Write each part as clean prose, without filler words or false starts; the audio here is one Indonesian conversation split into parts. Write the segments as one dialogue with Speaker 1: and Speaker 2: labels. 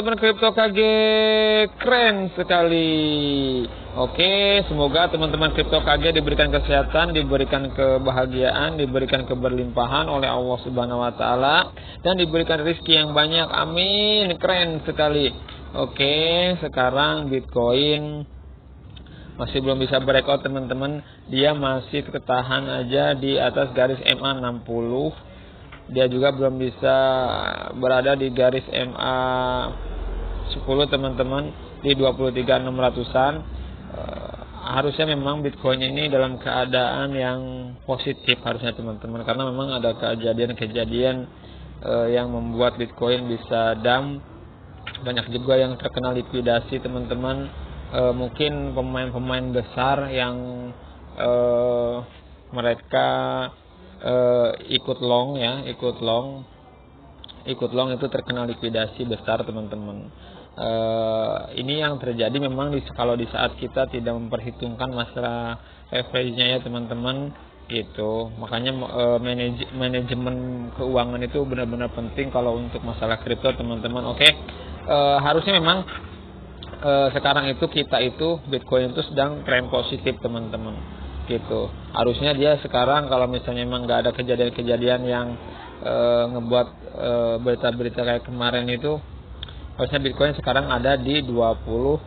Speaker 1: teman-teman Kripto KG, keren sekali. Oke, semoga teman-teman Kripto KG diberikan kesehatan, diberikan kebahagiaan, diberikan keberlimpahan oleh Allah Subhanahu wa taala dan diberikan rezeki yang banyak. Amin. Keren sekali. Oke, sekarang Bitcoin masih belum bisa breakout teman-teman. Dia masih tertahan aja di atas garis MA 60. Dia juga belum bisa berada di garis MA 10 teman-teman, di 23.600-an. Harusnya memang Bitcoin ini dalam keadaan yang positif harusnya teman-teman, karena memang ada kejadian-kejadian yang membuat Bitcoin bisa down. Banyak juga yang terkena likuidasi teman-teman. Mungkin pemain-pemain besar yang mereka ikut long itu terkena likuidasi besar teman-teman. Ini yang terjadi memang kalau di saat kita tidak memperhitungkan masalah leverage-nya ya teman-teman gitu. Makanya manajemen keuangan itu benar-benar penting kalau untuk masalah kripto teman-teman. Oke, harusnya memang sekarang itu kita itu Bitcoin itu sedang tren positif teman-teman gitu. Harusnya dia sekarang kalau misalnya memang nggak ada kejadian-kejadian yang ngebuat berita-berita kayak kemarin itu, harusnya Bitcoin sekarang ada di 26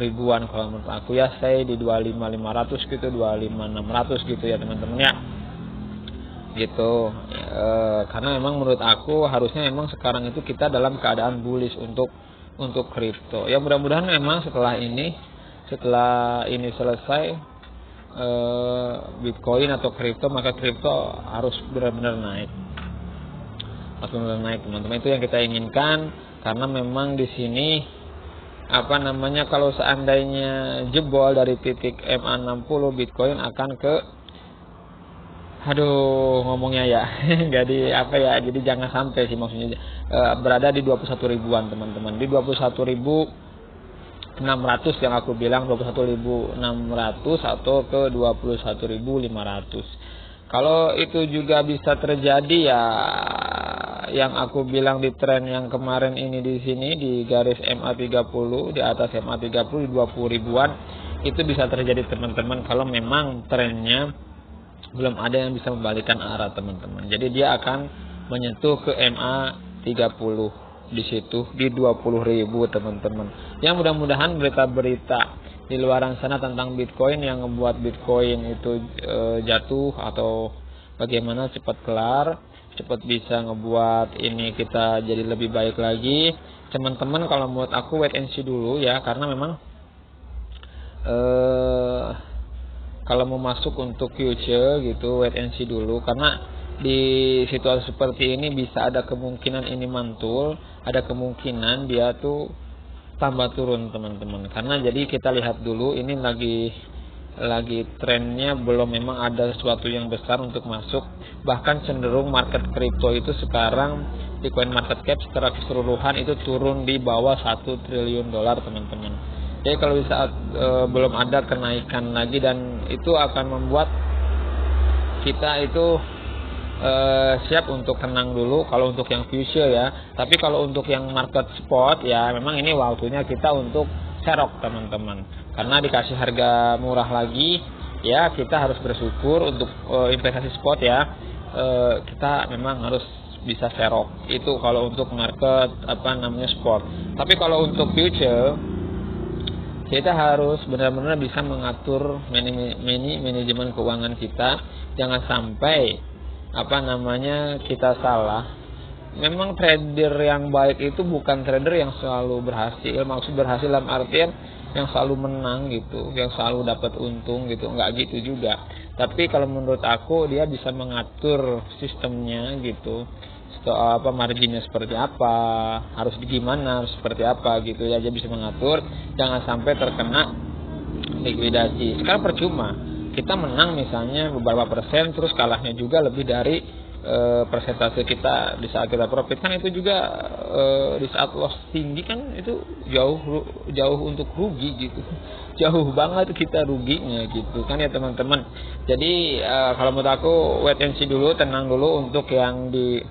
Speaker 1: ribuan kalau menurut aku ya, saya di 25.500 gitu, 25.600 gitu ya teman-teman ya gitu. Karena memang menurut aku harusnya memang sekarang itu kita dalam keadaan bullish untuk kripto ya. Mudah-mudahan memang setelah ini selesai Bitcoin atau kripto, maka kripto harus benar-benar naik. Teman-teman, itu yang kita inginkan, karena memang di sini kalau seandainya jebol dari titik MA 60, Bitcoin akan ke ngomongnya ya jadi jangan sampai sih, maksudnya berada di 21 ribuan teman-teman, di 21.600 yang aku bilang, 21.600 atau ke 21.500. Kalau itu juga bisa terjadi ya, yang aku bilang di tren yang kemarin ini di sini di garis MA 30, di atas MA 30 di 20 ribuan itu bisa terjadi teman-teman, kalau memang trennya belum ada yang bisa membalikkan arah teman-teman. Jadi dia akan menyentuh ke MA 30 di situ di 20.000 teman-teman. Yang mudah-mudahan berita-berita di luaran sana tentang Bitcoin yang membuat Bitcoin itu jatuh atau bagaimana cepat kelar, cepat bisa ngebuat ini kita jadi lebih baik lagi. Teman-teman, kalau menurut aku wait and see dulu ya, karena memang kalau mau masuk untuk future gitu wait and see dulu, karena di situasi seperti ini bisa ada kemungkinan ini mantul, ada kemungkinan dia tuh tambah turun teman-teman. Karena jadi kita lihat dulu, ini lagi trennya belum memang ada sesuatu yang besar untuk masuk. Bahkan cenderung market kripto itu sekarang di coin market cap secara keseluruhan itu turun di bawah 1 triliun dolar teman-teman. Jadi kalau di saat belum ada kenaikan lagi, dan itu akan membuat kita itu siap untuk tenang dulu kalau untuk yang future ya. Tapi kalau untuk yang market spot ya, memang ini waktunya kita untuk serok teman-teman, karena dikasih harga murah lagi ya, kita harus bersyukur. Untuk investasi spot ya, kita memang harus bisa serok itu kalau untuk market spot. Tapi kalau untuk future kita harus benar-benar bisa mengatur manajemen keuangan kita, jangan sampai kita salah. Memang trader yang baik itu bukan trader yang selalu berhasil, maksud berhasil dalam artian yang selalu menang gitu, yang selalu dapat untung gitu, enggak gitu juga. Tapi kalau menurut aku dia bisa mengatur sistemnya gitu, marginnya seperti apa, harus gimana, harus seperti apa gitu ya, dia bisa mengatur, jangan sampai terkena likuidasi. Sekarang percuma kita menang misalnya beberapa persen, terus kalahnya juga lebih dari persentase kita di saat kita profit, kan itu juga di saat loss tinggi kan itu jauh untuk rugi gitu, jauh banget kita ruginya gitu kan ya teman-teman. Jadi kalau menurut aku wait and see dulu, tenang dulu untuk yang di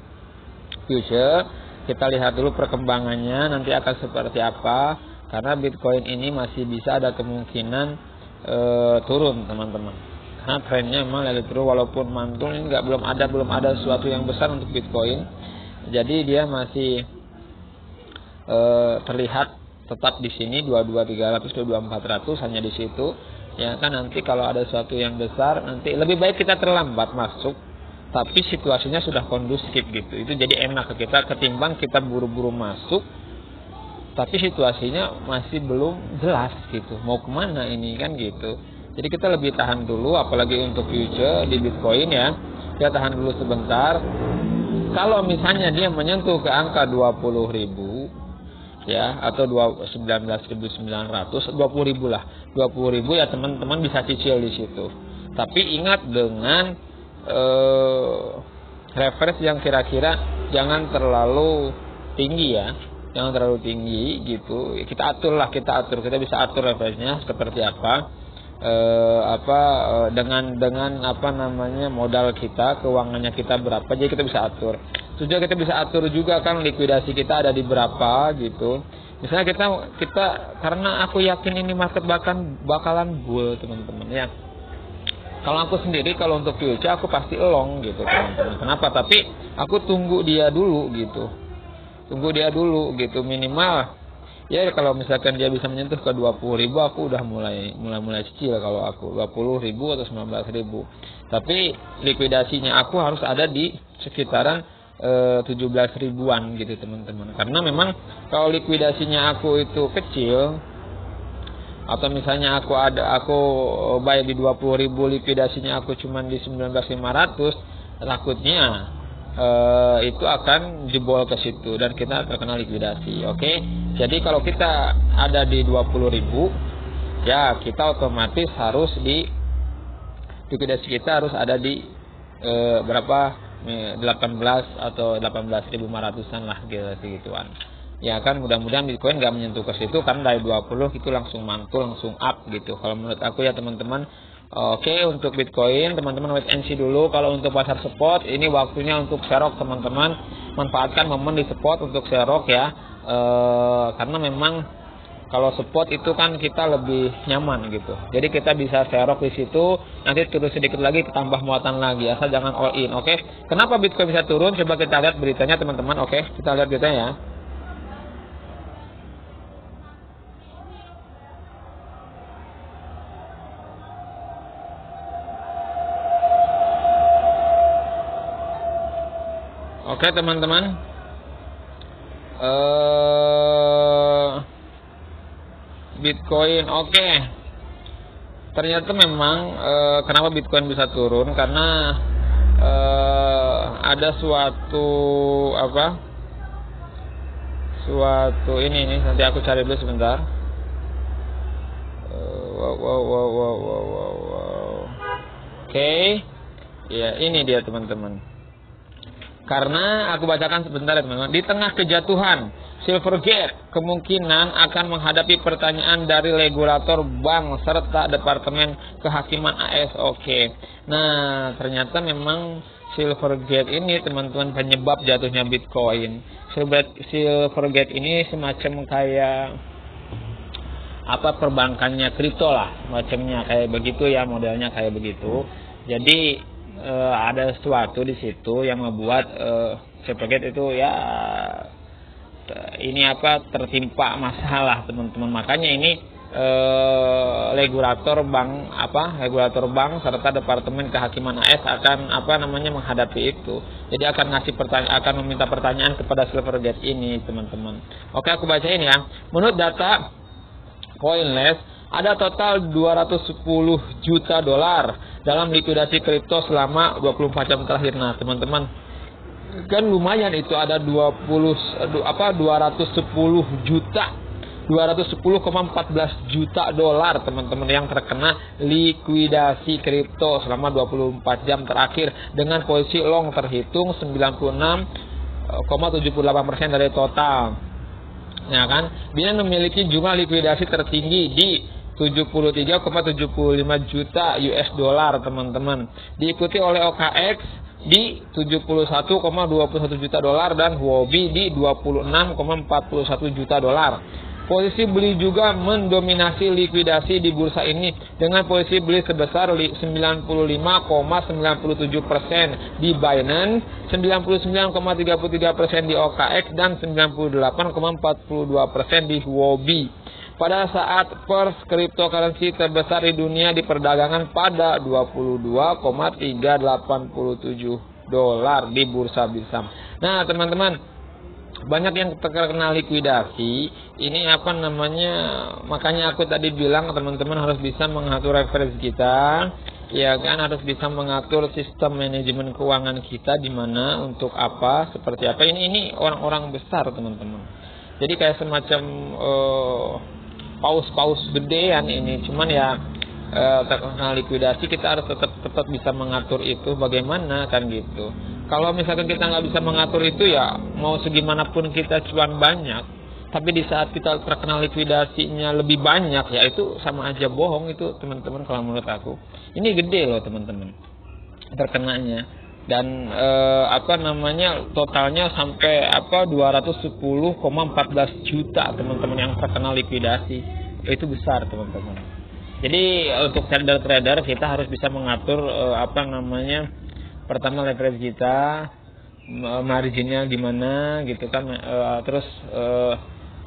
Speaker 1: future. kita lihat dulu perkembangannya nanti akan seperti apa, karena Bitcoin ini masih bisa ada kemungkinan turun teman-teman, karena trennya memang lagi turun walaupun mantul. Ini belum ada sesuatu yang besar untuk Bitcoin, jadi dia masih terlihat tetap di sini 22.300 22.400 hanya di situ ya kan. Nanti kalau ada sesuatu yang besar, nanti lebih baik kita terlambat masuk tapi situasinya sudah kondusif gitu. Itu jadi enak ke kita ketimbang kita buru-buru masuk tapi situasinya masih belum jelas gitu, mau kemana ini kan gitu. Jadi kita lebih tahan dulu, apalagi untuk future di Bitcoin ya, kita tahan dulu sebentar. Kalau misalnya dia menyentuh ke angka 20.000 ya, atau 19.900, 20.000 lah, 20.000 ya teman-teman bisa cicil di situ. Tapi ingat dengan reverse yang kira-kira jangan terlalu tinggi ya, jangan terlalu tinggi gitu. Kita atur, kita bisa atur reverse-nya seperti apa, dengan apa namanya modal kita, keuangannya kita berapa, jadi kita bisa atur. Terus juga kita bisa atur juga kan likuidasi kita ada di berapa gitu. Misalnya kita karena aku yakin ini market bakalan bull teman-teman ya. Kalau aku sendiri, kalau untuk future aku pasti long gitu teman-teman. Kenapa? Tapi aku tunggu dia dulu gitu. Minimal ya kalau misalkan dia bisa menyentuh ke 20.000, aku udah mulai cicil. Kalau aku 20.000 atau 19.000. Tapi likuidasinya aku harus ada di sekitaran 17.000-an gitu teman-teman. Karena memang kalau likuidasinya aku itu kecil, atau misalnya aku bayar di 20.000, likuidasinya aku cuma di 19.500, takutnya itu akan jebol ke situ dan kita terkena likuidasi. Oke. Jadi kalau kita ada di 20.000 ya, kita otomatis harus di likuidasi kita harus ada di berapa, 18 atau 18.500-an lah gituan. Ya kan, mudah-mudahan Bitcoin nggak menyentuh ke situ, karena dari 20 itu langsung mantul, langsung up gitu. Kalau menurut aku ya teman-teman. Oke, untuk Bitcoin teman-teman wait and see dulu. Kalau untuk pasar spot, ini waktunya untuk serok teman-teman. Manfaatkan momen di spot untuk serok ya. Karena memang kalau spot itu kan kita lebih nyaman gitu. Jadi kita bisa serok di situ, nanti turun sedikit lagi tambah muatan lagi, asal jangan all in. Oke. Kenapa Bitcoin bisa turun? Coba kita lihat beritanya teman-teman. Oke, kita lihat beritanya ya. Oke teman-teman, Bitcoin oke. Ternyata memang kenapa Bitcoin bisa turun, karena ada suatu ini nanti aku cari dulu sebentar. Oke. Ya ini dia teman-teman. Karena aku bacakan sebentar ya teman-teman. Di tengah kejatuhan, Silvergate kemungkinan akan menghadapi pertanyaan dari regulator bank serta Departemen Kehakiman AS. Oke. Nah, ternyata memang Silvergate ini teman-teman penyebab jatuhnya Bitcoin. Silvergate ini semacam kayak perbankannya kripto lah, macamnya kayak begitu ya, modelnya kayak begitu. Jadi ada sesuatu di situ yang membuat Silvergate itu ya tertimpa masalah teman-teman. Makanya ini regulator bank serta Departemen Kehakiman AS akan menghadapi itu. Jadi akan meminta pertanyaan kepada Silvergate ini teman-teman. Oke, aku bacain ya. Menurut data Coinless, ada total 210 juta dolar dalam likuidasi kripto selama 24 jam terakhir. Nah, teman-teman, kan lumayan itu ada 210 juta 210,14 juta dolar teman-teman yang terkena likuidasi kripto selama 24 jam terakhir, dengan posisi long terhitung 96,78% dari total. Ya kan, Binance memiliki jumlah likuidasi tertinggi di 73,75 juta US dollar teman-teman, diikuti oleh OKX di 71,21 juta dolar dan Huobi di 26,41 juta dolar. Posisi beli juga mendominasi likuidasi di bursa ini dengan posisi beli sebesar 95,97% di Binance, 99,33% di OKX, dan 98,42% di Huobi. Pada saat pers cryptocurrency terbesar di dunia di perdagangan pada 22,387 dolar di bursa Bitstamp. Nah, teman-teman, banyak yang terkena likuidasi. Ini makanya aku tadi bilang teman-teman harus bisa mengatur referensi kita, ya kan, harus bisa mengatur sistem manajemen keuangan kita di mana untuk apa, seperti apa. Ini orang-orang besar, teman-teman. Jadi kayak semacam paus gedean ini, cuman ya terkena likuidasi kita harus tetap bisa mengatur itu bagaimana kan gitu. Kalau misalkan kita nggak bisa mengatur itu, ya mau segimanapun kita cuan banyak, tapi di saat kita terkena likuidasinya lebih banyak, ya itu sama aja bohong itu, teman-teman. Kalau menurut aku ini gede loh, teman-teman, terkenanya. Dan totalnya sampai 210,14 juta, teman-teman, yang terkena likuidasi. Itu besar, teman-teman. Jadi untuk trader kita harus bisa mengatur pertama leverage kita, marginnya gimana gitu kan, terus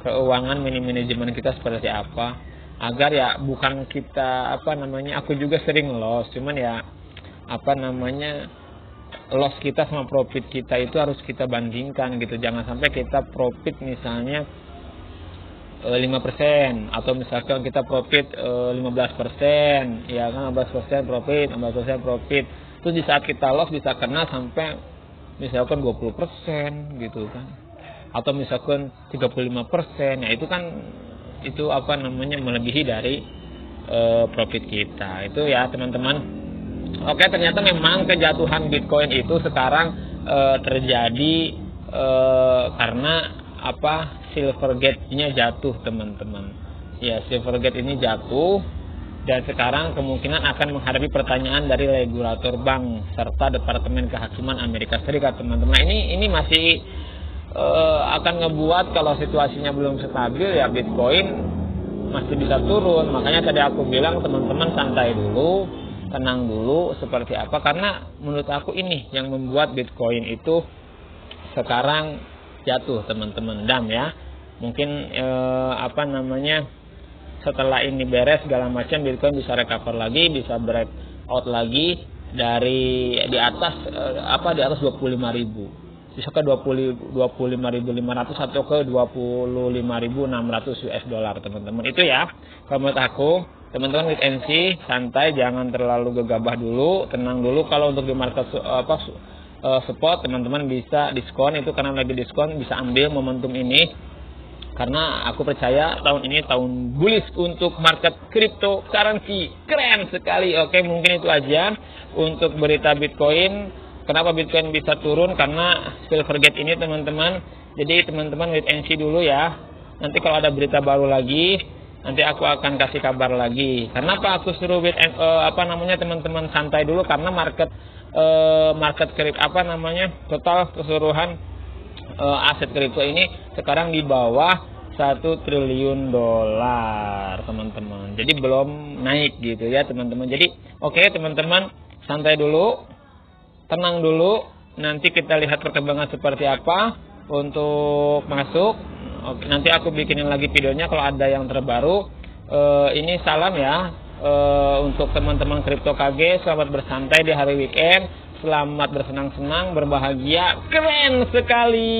Speaker 1: keuangan manajemen kita seperti apa, agar ya bukan kita aku juga sering loss, cuman ya loss kita sama profit kita itu harus kita bandingkan gitu. Jangan sampai kita profit misalnya 5%, atau misalkan kita profit 15%, ya kan, 15% profit, 15% profit. Terus di saat kita loss bisa kena sampai misalkan 20% gitu kan, atau misalkan 35%, ya itu kan melebihi dari profit kita itu, ya teman-teman. Oke, ternyata memang kejatuhan Bitcoin itu sekarang terjadi karena Silvergate-nya jatuh, teman-teman. Ya, Silvergate ini jatuh. Dan sekarang kemungkinan akan menghadapi pertanyaan dari regulator bank serta Departemen Kehakiman Amerika Serikat, teman-teman. Nah, ini masih akan ngebuat kalau situasinya belum stabil, ya Bitcoin masih bisa turun. Makanya tadi aku bilang teman-teman santai dulu, tenang dulu, seperti apa. Karena menurut aku ini yang membuat Bitcoin itu sekarang jatuh, teman-teman. Dan ya mungkin setelah ini beres segala macam, Bitcoin bisa recover lagi, bisa breakout lagi dari di atas 25.000, bisa ke 25.500 atau ke 25.600 US dollar, teman-teman. Itu ya kalau menurut aku, teman-teman, wait and see, santai, jangan terlalu gegabah dulu, tenang dulu. Kalau untuk di market spot, teman-teman bisa diskon, itu karena lagi diskon, bisa ambil momentum ini. Karena aku percaya tahun ini tahun bullish untuk market cryptocurrency. Keren sekali. Oke, mungkin itu aja untuk berita Bitcoin. Kenapa Bitcoin bisa turun? Karena Silvergate ini, teman-teman. Jadi teman-teman wait and see dulu ya. Nanti kalau ada berita baru lagi, nanti aku akan kasih kabar lagi. Kenapa aku suruh teman-teman santai dulu? Karena market total keseluruhan aset kripto ini sekarang di bawah 1 triliun dolar, teman-teman. Jadi belum naik gitu ya, teman-teman. Jadi oke, teman-teman, santai dulu, tenang dulu. Nanti kita lihat perkembangan seperti apa untuk masuk. Oke, nanti aku bikinin lagi videonya kalau ada yang terbaru. Ini salam ya untuk teman-teman Kripto KG. Selamat bersantai di hari weekend. Selamat bersenang-senang, berbahagia. Keren sekali.